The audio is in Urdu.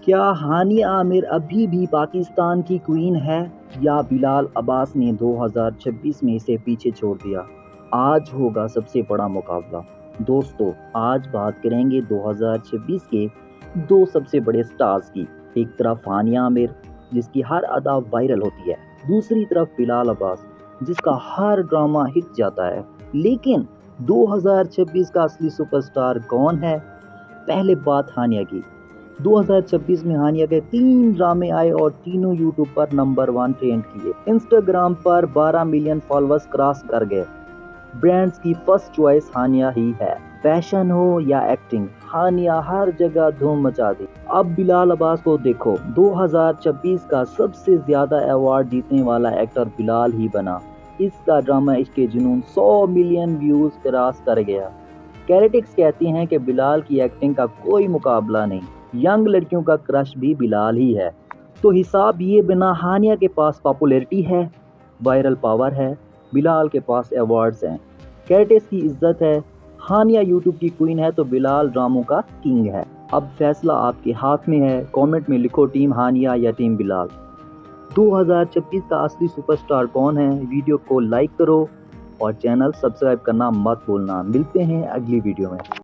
کیا ہانیہ عامر ابھی بھی پاکستان کی کوئین ہے یا بلال عباس نے 2026 میں اسے پیچھے چھوڑ دیا؟ آج ہوگا سب سے بڑا مقابلہ۔ دوستو، آج بات کریں گے 2026 کے دو سب سے بڑے سٹارز کی۔ ایک طرف ہانیہ عامر جس کی ہر ادا وائرل ہوتی ہے، دوسری طرف بلال عباس جس کا ہر ڈرامہ ہٹ جاتا ہے۔ لیکن 2026 کا اصلی سپر سٹار کون ہے؟ پہلے بات ہانیہ کی۔ 2026 میں ہانیہ کے 3 ڈرامے آئے اور تینوں یوٹیوب پر نمبر 1 ٹرینڈ کیے۔ انسٹاگرام پر 12 ملین فالوورز کراس کر گئے۔ برانڈز کی فرسٹ چوائس ہانیہ ہی ہے۔ فیشن ہو یا ایکٹنگ، ہانیہ ہر جگہ دھوم مچا دی۔ اب بلال عباس کو دیکھو، 2026 کا سب سے زیادہ ایوارڈ جیتنے والا ایکٹر بلال ہی بنا۔ اس کا ڈرامہ عشق جنون 100 ملین ویوز کراس کر گیا۔ کریٹکس کہتے ہیں کہ بلال کی ایکٹنگ کا کوئی مقابلہ نہیں۔ ینگ لڑکیوں کا کرش بھی بلال ہی ہے۔ تو حساب یہ بنا، ہانیہ کے پاس پاپولیرٹی ہے، وائرل پاور ہے، بلال کے پاس ایوارڈز ہیں، کریٹکس کی عزت ہے۔ ہانیہ یوٹیوب کی کوئین ہے تو بلال ڈراموں کا کنگ ہے۔ اب فیصلہ آپ کے ہاتھ میں ہے۔ کامنٹ میں لکھو ٹیم ہانیہ یا ٹیم بلال۔ 2026 کا اصلی سپر سٹار کون ہے؟ ویڈیو کو لائک کرو اور چینل سبسکرائب کرنا مت بھولنا۔ ملتے ہیں اگلی ویڈیو میں۔